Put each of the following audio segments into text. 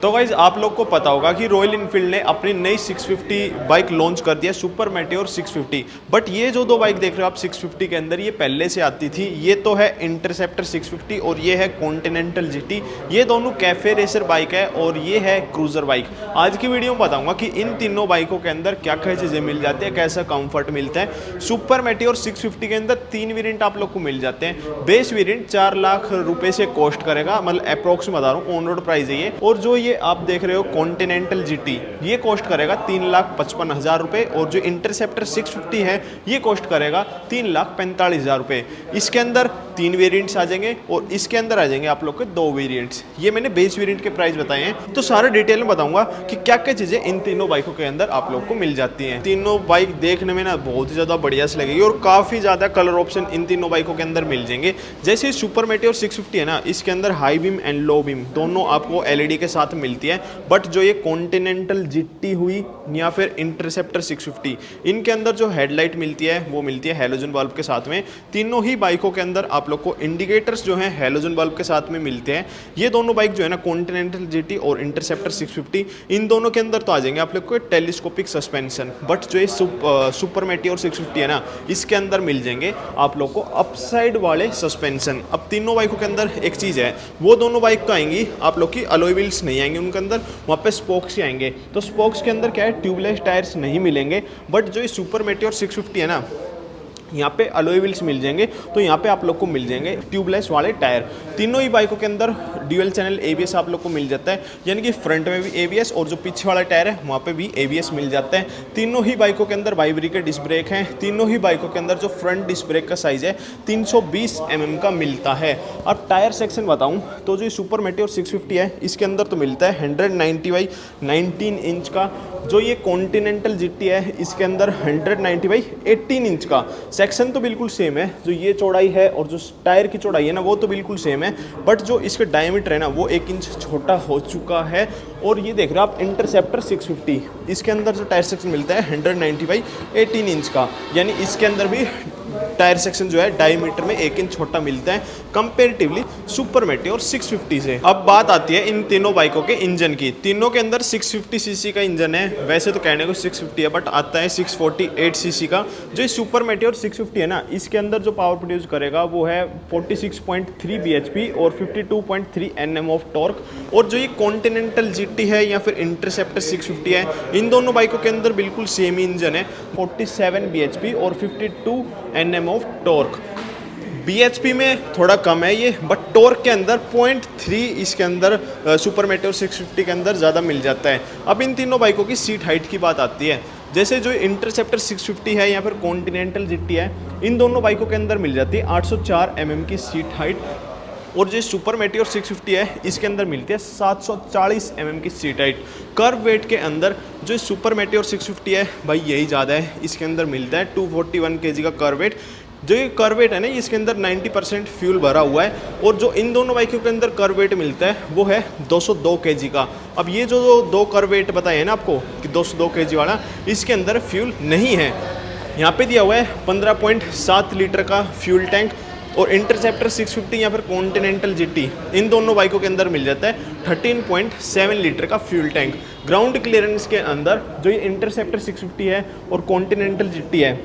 तो गाइज आप लोग को पता होगा कि रॉयल इनफील्ड ने अपनी नई 650 बाइक लॉन्च कर दिया, सुपर मेटियोर 650। बट ये जो दो बाइक देख रहे हो आप 650 के अंदर, ये पहले से आती थी। ये तो है इंटरसेप्टर 650 और ये है कॉन्टिनेंटल जीटी। ये दोनों कैफे रेसर बाइक है और ये है क्रूजर बाइक। आज की वीडियो में बताऊंगा कि इन तीनों बाइकों के अंदर क्या क्या चीज़ें मिल जाती है, कैसा कंफर्ट मिलता है। सुपर मेटियोर 650 के अंदर 3 वेरिएंट आप लोग को मिल जाते हैं। बेस वेरिएंट 4 लाख रुपए से कॉस्ट करेगा, मतलब अप्रोक्स में बता रहा हूँ, ऑन रोड प्राइस है ये। और जो ये आप देख रहे हो कॉन्टिनेंटल जीटी, ये कॉस्ट करेगा 3,55,000 रुपए। और जो इंटरसेप्टर 650 है ये कॉस्ट करेगा 3,45,000 रुपए। इसके अंदर 3 वेरिएंट्स आ जाएंगे और इसके अंदर आ जाएंगे आप लोग के 2 वेरिएंट्स। ये मैंने बेस वेरिएंट के प्राइस बताए हैं, तो सारा डिटेल में बताऊंगा कि क्या क्या चीजें इन तीनों बाइकों के अंदर आप लोग को मिल जाती हैं। तीनों बाइक देखने में ना बहुत ही ज्यादा बढ़िया से लगेगी और काफी ज्यादा कलर ऑप्शन इन तीनों बाइकों के अंदर मिल जाएंगे। जैसे सुपर मेटियोर 650 है ना, इसके अंदर high beam and low beam दोनों आपको एलईडी के साथ मिलती है। बट जो ये कॉन्टिनेंटल जीटी हुई या फिर इंटरसेप्टर 650, इनके अंदर जो हेडलाइट मिलती है वो मिलती है हैलोजन बल्ब के साथ में। तीनों ही बाइकों के अंदर आप लोग को इंडिकेटर्स जो हैं हैलोजन बल्ब के साथ में मिलते हैं। ये दोनों बाइक जो है ना, कॉन्टिनेंटल जीटी और इंटरसेप्टर 650, इन दोनों के अंदर तो आ जाएंगे आप लोग को टेलीस्कोपिक सस्पेंशन। बट जो ये सुपर मेटियोर 650 है ना, इसके अंदर मिल जाएंगे आप लोग को अपसाइड वाले सस्पेंशन। अब तीनों बाइकों के अंदर एक चीज़ है, वो दोनों बाइक तो आएंगी आप लोग की अलॉय व्हील्स नहीं आएंगे उनके अंदर, वहाँ पे स्पोक्स ही आएंगे। तो स्पोक्स के अंदर क्या है, ट्यूबलेस टायर्स नहीं मिलेंगे। बट जो ये सुपर मेटियोर 650 है ना, यहाँ पे अलॉय व्हील्स मिल जाएंगे, तो यहाँ पे आप लोग को मिल जाएंगे ट्यूबलेस वाले टायर। तीनों ही बाइकों के अंदर ड्यूअल चैनल एबीएस आप लोग को मिल जाता है, यानी कि फ्रंट में भी एबीएस और जो पीछे वाला टायर है वहाँ पे भी एबीएस मिल जाता है। तीनों ही बाइकों के अंदर वाइब्री के डिस्क ब्रेक हैं। तीनों ही बाइकों के अंदर जो फ्रंट डिस्क ब्रेक का साइज है 320 mm का मिलता है। अब टायर सेक्शन बताऊँ तो जो सुपर मेटियोर 650 है, इसके अंदर तो मिलता है 190 बाई 19 इंच का। जो ये कॉन्टिनेंटल जीटी है, इसके अंदर 190 बाई 18 इंच का। सेक्शन तो बिल्कुल सेम है, जो ये चौड़ाई है और जो टायर की चौड़ाई है ना, वो तो बिल्कुल सेम है। बट जो इसका डायमीटर है ना, वो 1 इंच छोटा हो चुका है। और ये देख रहे हो आप इंटरसेप्टर 650, इसके अंदर जो टायर सेक्शन मिलता है 190 बाई 18 इंच का, यानी इसके अंदर भी टायर सेक्शन जो है डायमीटर में 1 इंच छोटा मिलता है कंपेरेटिवली सुपर मेटियोर 650 से। अब बात आती है इन तीनों बाइकों के इंजन की। तीनों के अंदर 650 सीसी का इंजन है। वैसे तो कहने को 650 है, बट आता है 648 सीसी का। जो सुपर मेटियोर 650 है ना, इसके अंदर जो पावर प्रोड्यूस करेगा वो है 46.3 bhp और 52.3 Nm ऑफ टॉर्क। और जो ये कॉन्टिनेंटल जीटी है या फिर इंटरसेप्टर 650 है, इन दोनों बाइकों के अंदर बिल्कुल सेम ही इंजन है, 47 bhp और 52 Nm ऑफ टॉर्क। BHP में थोड़ा कम है ये, बट टॉर्क के अंदर 0.3 इसके अंदर सुपर मेटियोर 650 के अंदर ज़्यादा मिल जाता है। अब इन तीनों बाइकों की सीट हाइट की बात आती है। जैसे जो इंटरसेप्टर 650 है या फिर कॉन्टिनेंटल जीटी है, इन दोनों बाइकों के अंदर मिल जाती है 804 mm की सीट हाइट। और जो सुपर मेटियोर 650 है, इसके अंदर मिलती है 740 mm की सीट हाइट। कर्व वेट के अंदर जो सुपर मेटियोर 650 है भाई, यही ज़्यादा है। इसके अंदर मिलता है 241 kg का कर्व वेट। जो ये कर्व वेट है ना, इसके अंदर 90% फ्यूल भरा हुआ है। और जो इन दोनों बाइकों के अंदर कर्व वेट मिलता है वो है 202 kg का। अब ये जो दो कर्व वेट बताए हैं ना आपको कि 202 kg वाला, इसके अंदर फ्यूल नहीं है। यहाँ पे दिया हुआ है 15.7 लीटर का फ्यूल टैंक। और इंटरसेप्टर 650 या फिर कॉन्टिनेंटल जीटी, इन दोनों बाइकों के अंदर मिल जाता है 13.7 लीटर का फ्यूल टैंक। ग्राउंड क्लियरेंस के अंदर जो ये इंटरसेप्टर 650 है और कॉन्टिनेंटल जीटी है,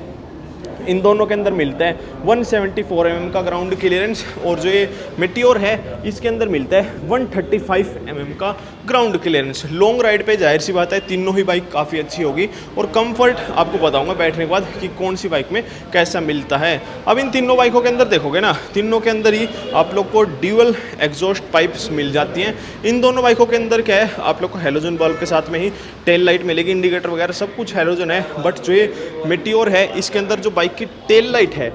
इन दोनों के अंदर मिलता है 174 mm का ग्राउंड क्लियरेंस। और जो ये मेटियोर है, इसके अंदर मिलता है 135 mm का ग्राउंड क्लियरेंस। लॉन्ग राइड पे जाहिर सी बात है तीनों ही बाइक काफ़ी अच्छी होगी। और कंफर्ट आपको बताऊंगा बैठने के बाद कि कौन सी बाइक में कैसा मिलता है। अब इन तीनों बाइकों के अंदर देखोगे ना, तीनों के अंदर ही आप लोग को ड्यूअल एग्जॉस्ट पाइप्स मिल जाती हैं। इन दोनों बाइकों के अंदर क्या है, आप लोग को हैलोजन बल्ब के साथ में ही टेल लाइट मिलेगी, इंडिकेटर वगैरह सब कुछ हैलोजन है। बट जो ये मेटियोर है, इसके अंदर जो बाइक की टेल लाइट है,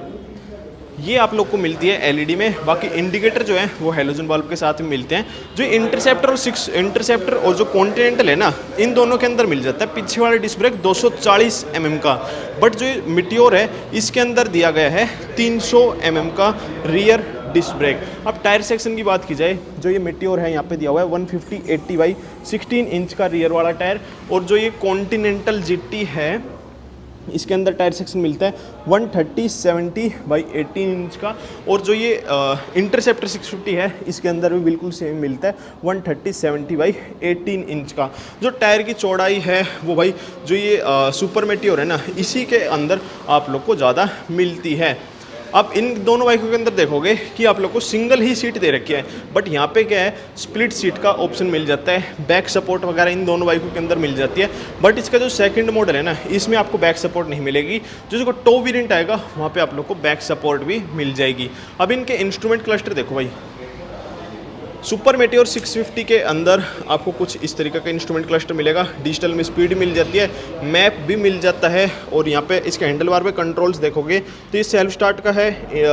ये आप लोग को मिलती है एलईडी में। बाकी इंडिकेटर जो है वो हैलोजन बल्ब के साथ में मिलते हैं। जो इंटरसेप्टर और जो कॉन्टिनेंटल है ना, इन दोनों के अंदर मिल जाता है पीछे वाला डिस्क ब्रेक 240 mm का। बट जो मेटियोर है, इसके अंदर दिया गया है 300 mm का रियर डिस्क ब्रेक। अब टायर सेक्शन की बात की जाए, जो ये मेटियोर है यहाँ पे दिया हुआ है 150/80 बाई 16 इंच का रियर वाला टायर। और जो ये कॉन्टिनेंटल जीटी है, इसके अंदर टायर सेक्शन मिलता है 130/70/18 इंच का। और जो ये इंटरसेप्टर 650 है इसके अंदर भी बिल्कुल सेम मिलता है 130/70/18 इंच का। जो टायर की चौड़ाई है वो भाई जो ये सुपर मेटियोर है ना, इसी के अंदर आप लोग को ज़्यादा मिलती है। अब इन दोनों बाइकों के अंदर देखोगे कि आप लोग को सिंगल ही सीट दे रखी है, बट यहाँ पे क्या है, स्प्लिट सीट का ऑप्शन मिल जाता है। बैक सपोर्ट वगैरह इन दोनों बाइकों के अंदर मिल जाती है, बट इसका जो सेकंड मॉडल है ना, इसमें आपको बैक सपोर्ट नहीं मिलेगी। जो टॉप वेरिएंट आएगा वहाँ पे आप लोग को बैक सपोर्ट भी मिल जाएगी। अब इनके इंस्ट्रूमेंट क्लस्टर देखो भाई, सुपर मेटियोर 650 के अंदर आपको कुछ इस तरीके का इंस्ट्रूमेंट क्लस्टर मिलेगा। डिजिटल में स्पीड मिल जाती है, मैप भी मिल जाता है। और यहाँ पे इसके हैंडल बार पे कंट्रोल्स देखोगे तो ये सेल्फ स्टार्ट का है,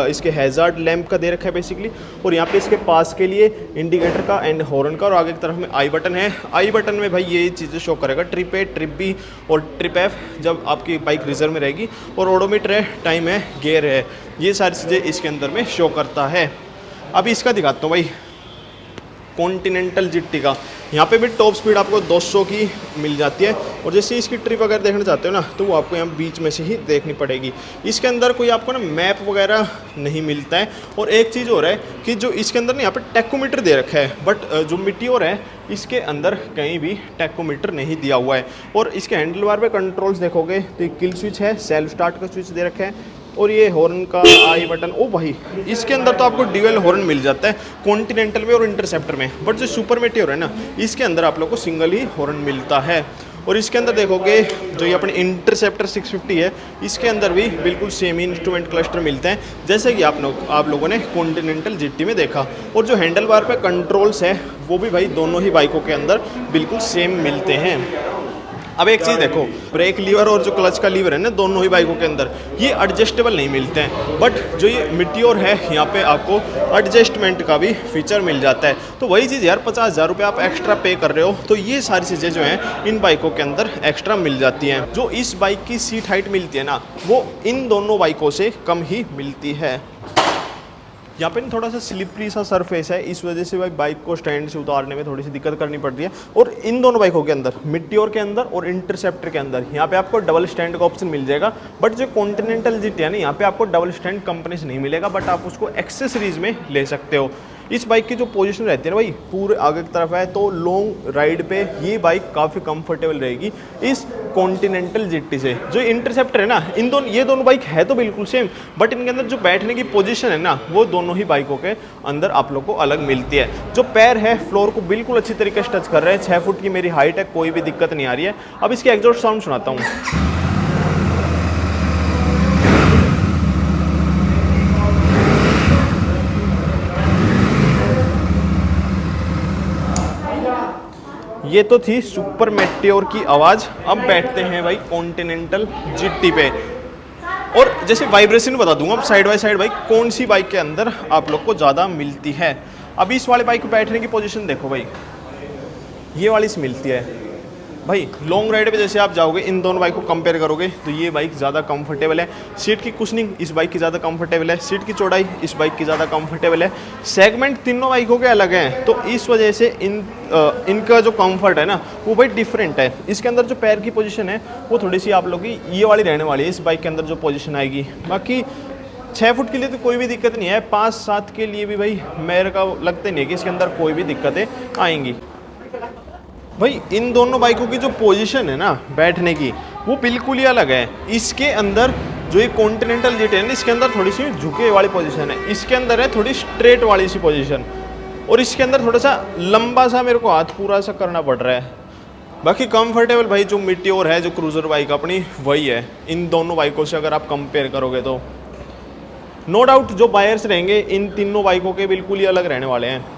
इसके हैजार्ड लैंप का दे रखा है बेसिकली। और यहाँ पे इसके पास के लिए इंडिकेटर का एंड हॉर्न का, और आगे की तरफ में आई बटन है। आई बटन में भाई ये चीज़ें शो करेगा, ट्रिप ए, ट्रिप बी और ट्रिप एफ जब आपकी बाइक रिजर्व में रहेगी। और ओडोमीटर है, टाइम है, गियर है, ये सारी चीज़ें इसके अंदर में शो करता है। अब इसका दिखाता हूँ भाई कॉन्टिनेंटल जीटी का। यहाँ पे भी टॉप स्पीड आपको 200 की मिल जाती है। और जैसे इसकी ट्रिप अगर देखना चाहते हो ना, तो वो आपको यहाँ बीच में से ही देखनी पड़ेगी। इसके अंदर कोई आपको ना मैप वगैरह नहीं मिलता है। और एक चीज़ और है कि जो इसके अंदर ना यहाँ पे टेकोमीटर दे रखा है, बट जो मिटियोर है इसके अंदर कहीं भी टेकोमीटर नहीं दिया हुआ है। और इसके हैंडल बार पे कंट्रोल्स देखोगे तो किल स्विच है, सेल्फ स्टार्ट का स्विच दे रखा है, और ये हॉर्न का आई बटन। ओ भाई, इसके अंदर तो आपको ड्यूअल हॉर्न मिल जाता है कॉन्टिनेंटल में और इंटरसेप्टर में, बट जो सुपर मेटियोर है ना, इसके अंदर आप लोग को सिंगल ही हॉर्न मिलता है। और इसके अंदर देखोगे जो ये अपने इंटरसेप्टर 650 है, इसके अंदर भी बिल्कुल सेम ही इंस्ट्रूमेंट क्लस्टर मिलते हैं जैसे कि आप लोगों ने कॉन्टिनेंटल जीटी में देखा। और जो हैंडल बार पे कंट्रोल्स है वो भी भाई दोनों ही बाइकों के अंदर बिल्कुल सेम मिलते हैं। अब एक चीज़ देखो, ब्रेक लीवर और जो क्लच का लीवर है ना, दोनों ही बाइकों के अंदर ये एडजस्टेबल नहीं मिलते हैं, बट जो ये मिटियोर है यहाँ पे आपको एडजस्टमेंट का भी फीचर मिल जाता है। तो वही चीज़ यार, 50,000 रुपये आप एक्स्ट्रा पे कर रहे हो, तो ये सारी चीज़ें जो हैं इन बाइकों के अंदर एक्स्ट्रा मिल जाती हैं। जो इस बाइक की सीट हाइट मिलती है ना, वो इन दोनों बाइकों से कम ही मिलती है। यहाँ पे थोड़ा सा स्लिपरी सा सरफेस है, इस वजह से भाई बाइक को स्टैंड से उतारने में थोड़ी सी दिक्कत करनी पड़ रही है। और इन दोनों बाइकों के अंदर, मिटियोर के अंदर और इंटरसेप्टर के अंदर, यहाँ पे आपको डबल स्टैंड का ऑप्शन मिल जाएगा। बट जो कॉन्टिनेंटल जीटी है ना, यहाँ पे आपको डबल स्टैंड कंपनी से नहीं मिलेगा, बट आप उसको एक्सेसरीज में ले सकते हो। इस बाइक की जो पोजीशन रहती है ना भाई, पूरे आगे की तरफ है, तो लॉन्ग राइड पे ये बाइक काफ़ी कंफर्टेबल रहेगी इस कॉन्टिनेंटल जीटी से। जो इंटरसेप्टर है ना, ये दोनों बाइक है तो बिल्कुल सेम, बट इनके अंदर जो बैठने की पोजीशन है ना, वो दोनों ही बाइकों के अंदर आप लोग को अलग मिलती है। जो पैर है फ्लोर को बिल्कुल अच्छी तरीके से टच कर रहे हैं। 6 फुट की मेरी हाइट है, कोई भी दिक्कत नहीं आ रही है। अब इसकी एग्जॉस्ट साउंड सुनाता हूँ। ये तो थी सुपर मेटियोर की आवाज़। अब बैठते हैं भाई कॉन्टिनेंटल जीटी पे, और जैसे वाइब्रेशन बता दूंगा अब साइड बाय साइड भाई कौन सी बाइक के अंदर आप लोग को ज़्यादा मिलती है। अभी इस वाले बाइक को बैठने की पोजीशन देखो भाई, ये वाली से मिलती है भाई। लॉन्ग राइड पे जैसे आप जाओगे, इन दोनों बाइक को कंपेयर करोगे तो ये बाइक ज़्यादा कंफर्टेबल है। सीट की कुशनिंग इस बाइक की ज़्यादा कंफर्टेबल है, सीट की चौड़ाई इस बाइक की ज़्यादा कंफर्टेबल है। सेगमेंट तीनों बाइकों के अलग हैं, तो इस वजह से इनका जो कंफर्ट है ना, वो भाई डिफरेंट है। इसके अंदर जो पैर की पोजीशन है वो थोड़ी सी आप लोग की ये वाली रहने वाली है, इस बाइक के अंदर जो पोजीशन आएगी। बाकी 6 फुट के लिए तो कोई भी दिक्कत नहीं है, 5-7 के लिए भी भाई मेरे का लगता नहीं है कि इसके अंदर कोई भी दिक्कतें आएंगी। भाई इन दोनों बाइकों की जो पोजीशन है ना बैठने की, वो बिल्कुल ही अलग है। इसके अंदर जो ये कॉन्टिनेंटल जीटी है ना, इसके अंदर थोड़ी सी झुके वाली पोजीशन है, इसके अंदर है थोड़ी स्ट्रेट वाली सी पोजीशन, और इसके अंदर थोड़ा सा लंबा सा मेरे को हाथ पूरा सा करना पड़ रहा है। बाकी कंफर्टेबल भाई जो मिटियोर है, जो क्रूजर बाइक अपनी, वही है इन दोनों बाइकों से अगर आप कंपेयर करोगे तो। नो डाउट जो बायर्स रहेंगे इन तीनों बाइकों के बिल्कुल ही अलग रहने वाले हैं।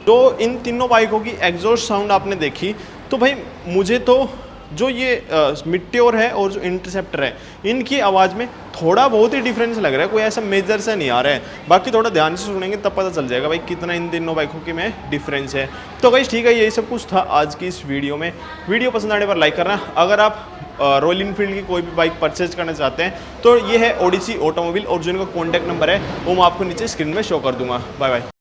तो इन तीनों बाइकों की एग्जॉस्ट साउंड आपने देखी, तो भाई मुझे तो जो ये मिटियोर है और जो इंटरसेप्टर है, इनकी आवाज़ में थोड़ा बहुत ही डिफरेंस लग रहा है, कोई ऐसा मेजर सा नहीं आ रहा है। बाकी थोड़ा ध्यान से सुनेंगे तब पता चल जाएगा भाई कितना इन तीनों बाइकों के में डिफरेंस है। तो भाई ठीक है, यही सब कुछ था आज की इस वीडियो में। वीडियो पसंद आने पर लाइक करना। अगर आप रॉयल इनफील्ड की कोई भी बाइक परचेज करना चाहते हैं तो ये है ओडिसी ऑटोमोबाइल और जो इनका कॉन्टैक्ट नंबर है वो मैं आपको नीचे स्क्रीन में शो कर दूंगा। Bye bye.